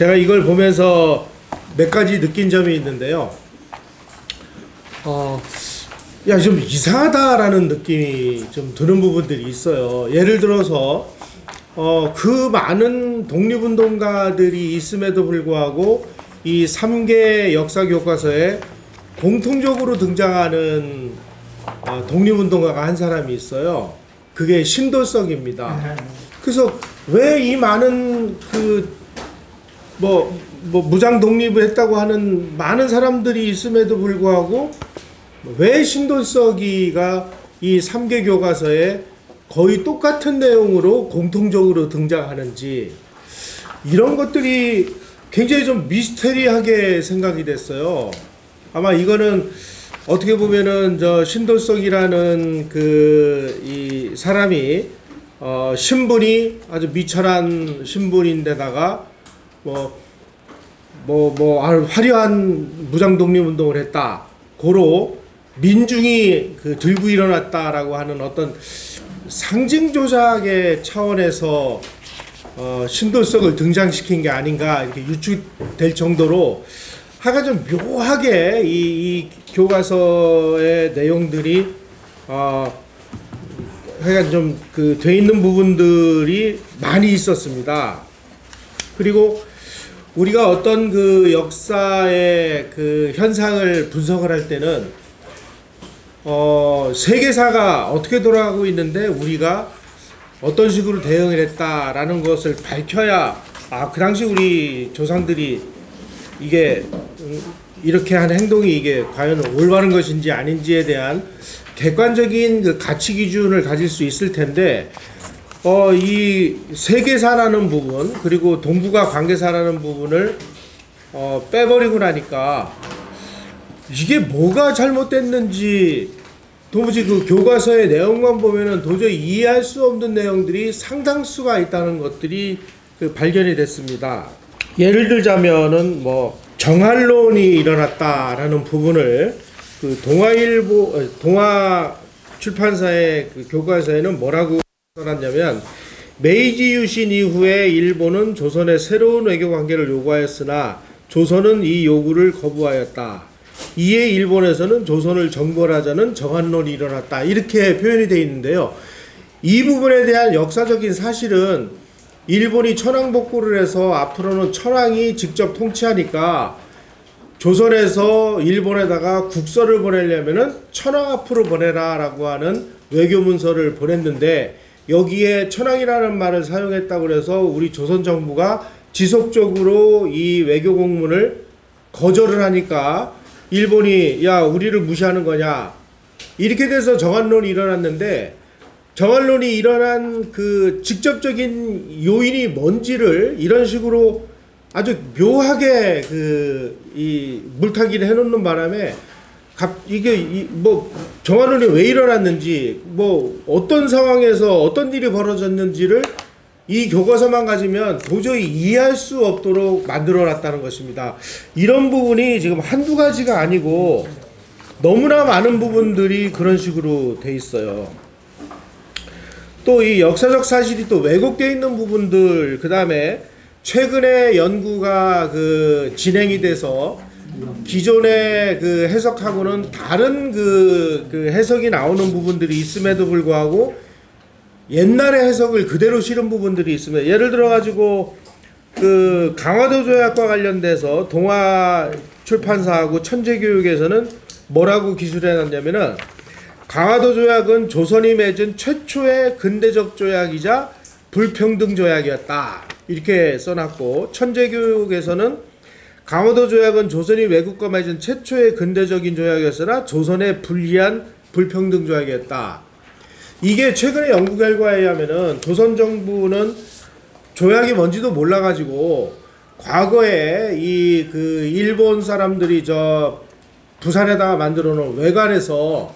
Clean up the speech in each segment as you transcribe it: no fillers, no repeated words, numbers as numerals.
제가 이걸 보면서 몇 가지 느낀 점이 있는데요. 좀 이상하다라는 느낌이 좀 드는 부분들이 있어요. 예를 들어서 그 많은 독립운동가들이 있음에도 불구하고 이 3개 역사 교과서에 공통적으로 등장하는 독립운동가가 한 사람이 있어요. 그게 신도석입니다. 그래서 왜 이 많은 무장 독립을 했다고 하는 많은 사람들이 있음에도 불구하고 왜 신도석이가 이 3개 교과서에 거의 똑같은 내용으로 공통적으로 등장하는지, 이런 것들이 굉장히 좀 미스테리하게 생각이 됐어요. 아마 이거는 어떻게 보면은 저 신도석이라는 이 사람이 신분이 아주 미천한 신분인데다가 화려한 무장 독립 운동을 했다, 고로 민중이 들고 일어났다라고 하는 어떤 상징 조작의 차원에서 신도석을 등장시킨 게 아닌가 이렇게 유추될 정도로 하여간 좀 묘하게 이 교과서의 내용들이 하여간 좀 돼 있는 부분들이 많이 있었습니다. 그리고 우리가 어떤 그 역사의 그 현상을 분석을 할 때는 세계사가 어떻게 돌아가고 있는데 우리가 어떤 식으로 대응을 했다라는 것을 밝혀야 그 당시 우리 조상들이 이게 이렇게 한 행동이 이게 과연 올바른 것인지 아닌지에 대한 객관적인 그 가치 기준을 가질 수 있을 텐데, 이 세계사라는 부분 그리고 동북아 관계사라는 부분을 빼버리고 나니까 이게 뭐가 잘못됐는지 도무지 그 교과서의 내용만 보면은 도저히 이해할 수 없는 내용들이 상당수가 있다는 것들이 발견이 됐습니다. 예를 들자면은 정할론이 일어났다라는 부분을 동아 출판사의 교과서에는 뭐라고 써놨냐면, 메이지 유신 이후에 일본은 조선의 새로운 외교 관계를 요구하였으나 조선은 이 요구를 거부하였다. 이에 일본에서는 조선을 정벌하자는 정한론이 일어났다. 이렇게 표현이 되어 있는데요. 이 부분에 대한 역사적인 사실은 일본이 천황복구를 해서 앞으로는 천황이 직접 통치하니까 조선에서 일본에다가 국서를 보내려면은 천황 앞으로 보내라 라고 하는 외교문서를 보냈는데, 여기에 천황이라는 말을 사용했다고 해서 우리 조선 정부가 지속적으로 이 외교 공문을 거절을 하니까 일본이 야 우리를 무시하는 거냐, 이렇게 돼서 정한론이 일어났는데, 정한론이 일어난 그 직접적인 요인이 뭔지를 이런 식으로 아주 묘하게 이 물타기를 해놓는 바람에 이게 정한론이 왜 일어났는지, 어떤 상황에서 어떤 일이 벌어졌는지를 이 교과서만 가지면 도저히 이해할 수 없도록 만들어 놨다는 것입니다. 이런 부분이 지금 한두 가지가 아니고 너무나 많은 부분들이 그런 식으로 돼 있어요. 또 이 역사적 사실이 또 왜곡되어 있는 부분들, 그 다음에 최근에 연구가 진행이 돼서 기존의 해석하고는 다른 해석이 나오는 부분들이 있음에도 불구하고 옛날의 해석을 그대로 실은 부분들이 있습니다. 예를 들어 가지고 강화도 조약과 관련돼서 동아 출판사하고 천재교육에서는 뭐라고 기술해 놨냐면은, 강화도 조약은 조선이 맺은 최초의 근대적 조약이자 불평등 조약이었다, 이렇게 써놨고, 천재교육에서는 강화도 조약은 조선이 외국과 맺은 최초의 근대적인 조약이었으나 조선에 불리한 불평등 조약이었다. 이게 최근의 연구 결과에 의하면은 조선 정부는 조약이 뭔지도 몰라가지고 과거에 일본 사람들이 부산에다가 만들어 놓은 외관에서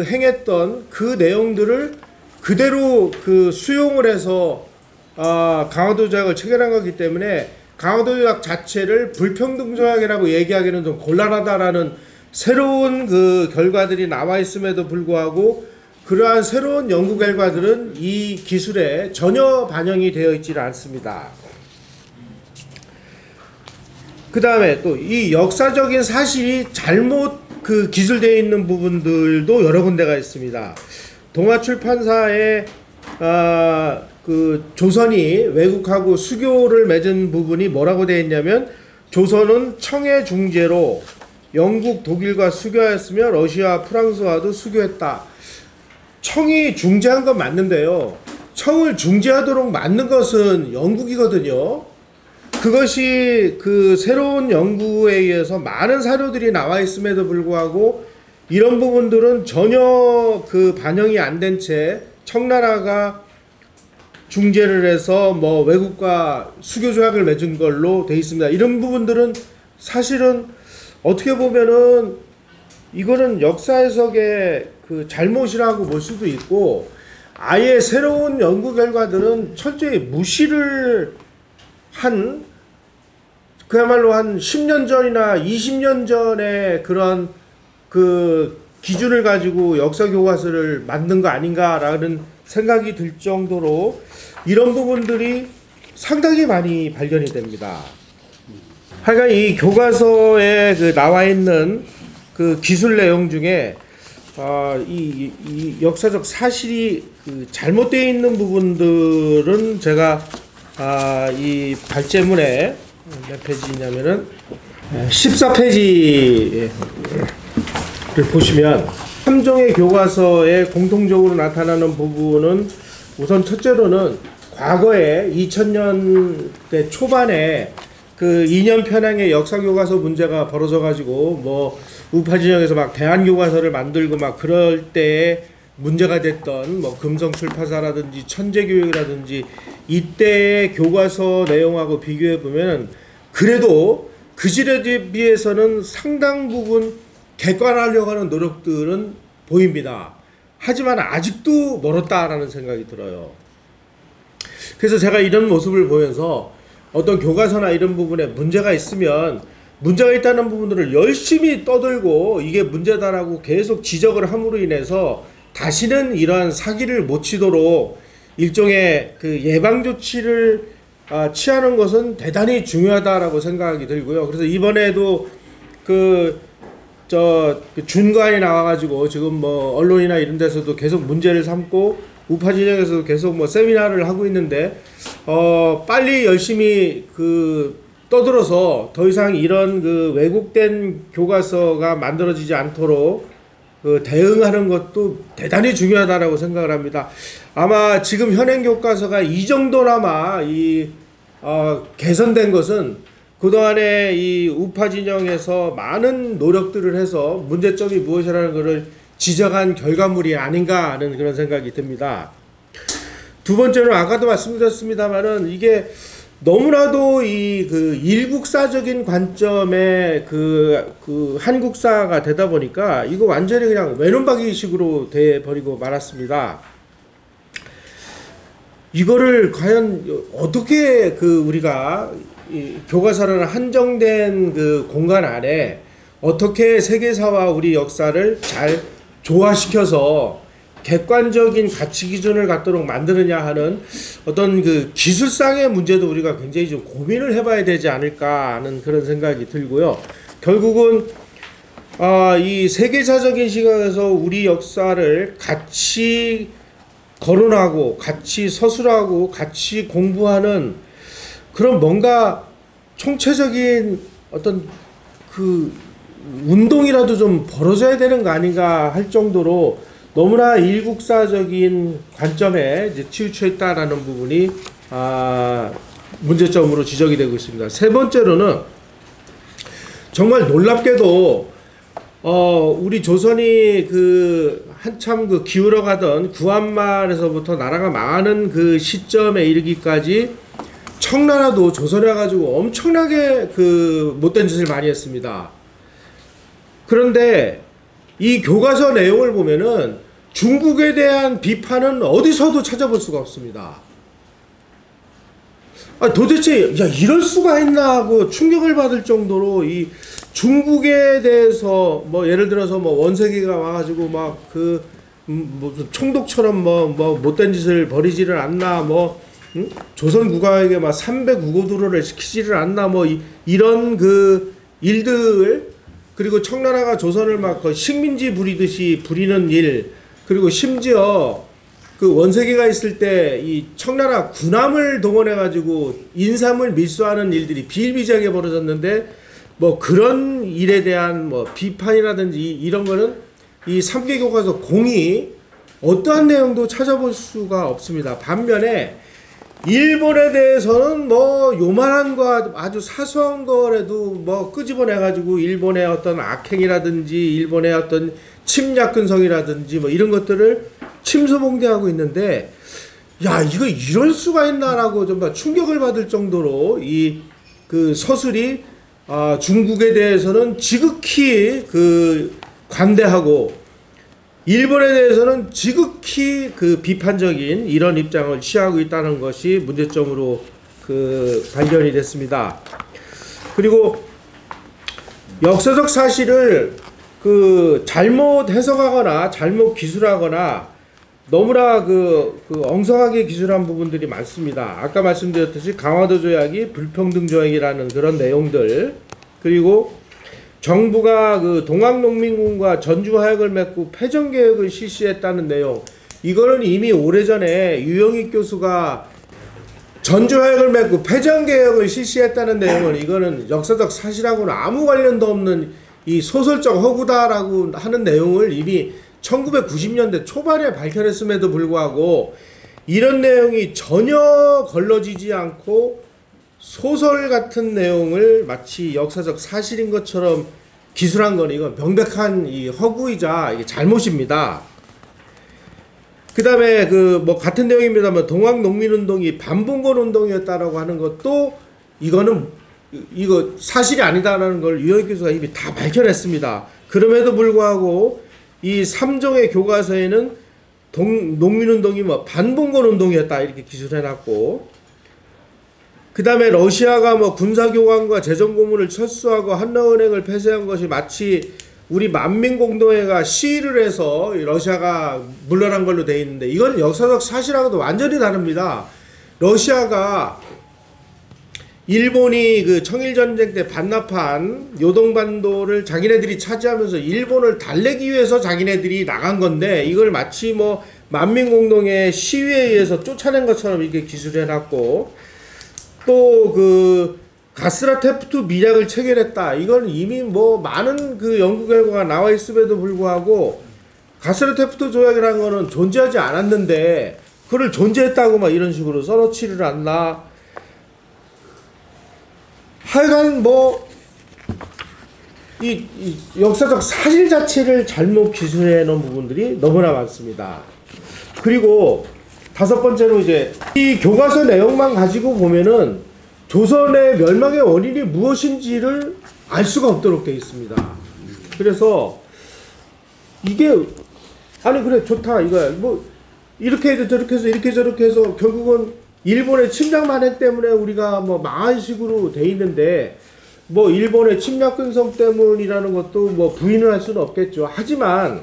행했던 그 내용들을 그대로 수용을 해서 강화도 조약을 체결한 거기 때문에 강화도 조약 자체를 불평등 조약이라고 얘기하기는 좀 곤란하다라는 새로운 결과들이 나와 있음에도 불구하고, 그러한 새로운 연구 결과들은 이 기술에 전혀 반영이 되어 있지는 않습니다. 그 다음에 또 이 역사적인 사실이 잘못 그 기술되어 있는 부분들도 여러 군데가 있습니다. 동아출판사의 그 조선이 외국하고 수교를 맺은 부분이 뭐라고 되어 있냐면, 조선은 청해 중재로 영국, 독일과 수교하였으며 러시아, 프랑스와도 수교했다. 청이 중재한 건 맞는데요, 청을 중재하도록 만든 것은 영국이거든요. 그것이 그 새로운 연구에 의해서 많은 사료들이 나와 있음에도 불구하고 이런 부분들은 전혀 그 반영이 안 된 채 청나라가 중재를 해서 뭐 외국과 수교 조약을 맺은 걸로 돼 있습니다. 이런 부분들은 사실은 어떻게 보면은 이거는 역사 해석의 그 잘못이라고 볼 수도 있고, 아예 새로운 연구 결과들은 철저히 무시를 한, 그야말로 한 10년 전이나 20년 전에 그런 그 기준을 가지고 역사 교과서를 만든 거 아닌가라는 생각이 들 정도로 이런 부분들이 상당히 많이 발견이 됩니다. 하여간 이 교과서에 그 나와 있는 그 기술 내용 중에 이 역사적 사실이 그 잘못되어 있는 부분들은 제가 이 발제문에 몇 페이지냐면은 14페이지를 보시면, 삼종의 교과서에 공통적으로 나타나는 부분은 우선 첫째로는 과거에 2000년대 초반에 그 2년 편향의 역사 교과서 문제가 벌어져 가지고 뭐 우파 진영에서 막 대안 교과서를 만들고 막 그럴 때에 문제가 됐던 뭐 금성출판사라든지 천재교육이라든지 이때의 교과서 내용하고 비교해 보면 그래도 그 시대에 비해서는 상당 부분 객관화하려고 하는 노력들은 보입니다. 하지만 아직도 멀었다라는 생각이 들어요. 그래서 제가 이런 모습을 보면서 어떤 교과서나 이런 부분에 문제가 있으면 문제가 있다는 부분들을 열심히 떠들고 이게 문제다라고 계속 지적을 함으로 인해서 다시는 이러한 사기를 못 치도록 일종의 그 예방 조치를 취하는 것은 대단히 중요하다라고 생각이 들고요. 그래서 이번에도 그 준과에 나와가지고 지금 뭐 언론이나 이런 데서도 계속 문제를 삼고 우파 진영에서도 계속 뭐 세미나를 하고 있는데 빨리 열심히 그 떠들어서 더 이상 이런 그 왜곡된 교과서가 만들어지지 않도록 그 대응하는 것도 대단히 중요하다라고 생각을 합니다. 아마 지금 현행 교과서가 이 정도나마 개선된 것은 그동안에 이 우파 진영에서 많은 노력들을 해서 문제점이 무엇이라는 것을 지적한 결과물이 아닌가 하는 그런 생각이 듭니다. 두 번째는 아까도 말씀드렸습니다만은 이게 너무나도 이 그 일국사적인 관점의 그 한국사가 되다 보니까 이거 완전히 그냥 외눈박이식으로 돼 버리고 말았습니다. 이거를 과연 어떻게 그 우리가 이 교과서라는 한정된 그 공간 안에 어떻게 세계사와 우리 역사를 잘 조화시켜서 객관적인 가치 기준을 갖도록 만드느냐 하는 어떤 그 기술상의 문제도 우리가 굉장히 좀 고민을 해봐야 되지 않을까 하는 그런 생각이 들고요. 결국은 이 세계사적인 시각에서 우리 역사를 같이 거론하고 같이 서술하고 같이 공부하는 그런 뭔가 총체적인 어떤 그 운동이라도 좀 벌어져야 되는 거 아닌가 할 정도로 너무나 일국사적인 관점에 이제 치우쳐 있다라는 부분이 문제점으로 지적이 되고 있습니다. 세 번째로는 정말 놀랍게도 우리 조선이 그 한참 그 기울어가던 구한말에서부터 나라가 망하는 그 시점에 이르기까지 청나라도 조선에 가지고 엄청나게 그 못된 짓을 많이 했습니다. 그런데 이 교과서 내용을 보면은 중국에 대한 비판은 어디서도 찾아볼 수가 없습니다. 도대체 이럴 수가 있나 하고 충격을 받을 정도로 이 중국에 대해서 뭐 예를 들어서 뭐 원세계가 와가지고 막 그 뭐 총독처럼 뭐 못된 짓을 벌이지를 않나, 뭐 조선 국가에게 막 300우고도로를 시키지를 않나 뭐 이런 그 일들, 그리고 청나라가 조선을 막 식민지 부리듯이 부리는 일, 그리고 심지어 그 원세계가 있을 때 이 청나라 군함을 동원해 가지고 인삼을 밀수하는 일들이 비일비재하게 벌어졌는데, 뭐 그런 일에 대한 뭐 비판이라든지 이런 거는 이 3개 교과서 공이 어떠한 내용도 찾아볼 수가 없습니다. 반면에 일본에 대해서는 뭐 요만한 거 아주 사소한 거라도 뭐 끄집어내 가지고 일본의 어떤 악행이라든지 일본의 어떤 침략 근성이라든지 뭐 이런 것들을 침소봉대하고 있는데, 야 이거 이럴 수가 있나라고 좀 충격을 받을 정도로 이 그 서술이 중국에 대해서는 지극히 그 관대하고 일본에 대해서는 지극히 그 비판적인 이런 입장을 취하고 있다는 것이 문제점으로 그 발견이 됐습니다. 그리고 역사적 사실을 그 잘못 해석하거나 잘못 기술하거나 너무나 그 엉성하게 기술한 부분들이 많습니다. 아까 말씀드렸듯이 강화도 조약이 불평등 조약이라는 그런 내용들, 그리고 정부가 그 동학농민군과 전주화약을 맺고 패전개혁을 실시했다는 내용, 이거는 이미 오래전에 유영익 교수가 전주화약을 맺고 패전개혁을 실시했다는 내용은 이거는 역사적 사실하고는 아무 관련도 없는 이 소설적 허구다라고 하는 내용을 이미 1990년대 초반에 밝혀냈음에도 불구하고 이런 내용이 전혀 걸러지지 않고 소설 같은 내용을 마치 역사적 사실인 것처럼 기술한 건 이건 명백한 이 허구이자 이게 잘못입니다. 그 다음에 그 뭐 같은 내용입니다만 동학농민운동이 반봉건 운동이었다라고 하는 것도 이거는 이거 사실이 아니다라는 걸 유영익 교수가 이미 다 밝혀냈습니다. 그럼에도 불구하고 이 3종의 교과서에는 농민운동이 뭐 반봉건 운동이었다 이렇게 기술해놨고, 그 다음에 러시아가 뭐 군사교관과 재정고문을 철수하고 한나은행을 폐쇄한 것이 마치 우리 만민공동회가 시위를 해서 러시아가 물러난 걸로 돼 있는데, 이건 역사적 사실하고도 완전히 다릅니다. 러시아가 일본이 그 청일전쟁 때 반납한 요동반도를 자기네들이 차지하면서 일본을 달래기 위해서 자기네들이 나간 건데, 이걸 마치 뭐 만민공동회 시위에 의해서 쫓아낸 것처럼 이렇게 기술해놨고, 또 그 가스라테프트 미략을 체결했다. 이건 이미 뭐 많은 그 연구 결과가 나와 있음에도 불구하고 가스라테프트 조약이라는 거는 존재하지 않았는데 그걸 존재했다고 막 이런 식으로 써놓지를 않나. 하여간 뭐 이 역사적 사실 자체를 잘못 기술해 놓은 부분들이 너무나 많습니다. 그리고 다섯 번째로 이제 이 교과서 내용만 가지고 보면은 조선의 멸망의 원인이 무엇인지를 알 수가 없도록 되어 있습니다. 그래서 이게 아니 그래 좋다 이거야 뭐 이렇게 해서 저렇게 해서 이렇게 저렇게 해서 결국은 일본의 침략 만행 때문에 우리가 뭐 망한 식으로 돼 있는데, 뭐 일본의 침략 근성 때문이라는 것도 뭐 부인을 할 수는 없겠죠. 하지만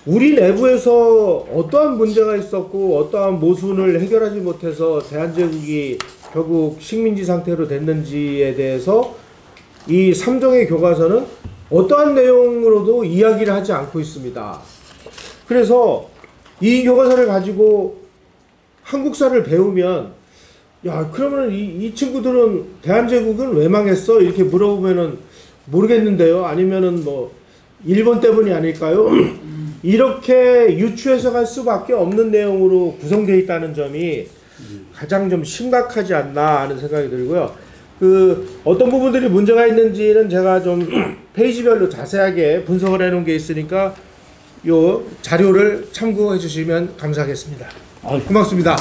우리 내부에서 어떠한 문제가 있었고 어떠한 모순을 해결하지 못해서 대한제국이 결국 식민지 상태로 됐는지에 대해서 이 3종의 교과서는 어떠한 내용으로도 이야기를 하지 않고 있습니다. 그래서 이 교과서를 가지고 한국사를 배우면 야 그러면 이 친구들은 대한제국은 왜 망했어? 이렇게 물어보면은 모르겠는데요. 아니면은 뭐 일본 때문이 아닐까요? 이렇게 유추해서 갈 수밖에 없는 내용으로 구성되어 있다는 점이 가장 좀 심각하지 않나 하는 생각이 들고요. 그 어떤 부분들이 문제가 있는지는 제가 좀 페이지별로 자세하게 분석을 해놓은 게 있으니까 요 자료를 참고해 주시면 감사하겠습니다. 고맙습니다.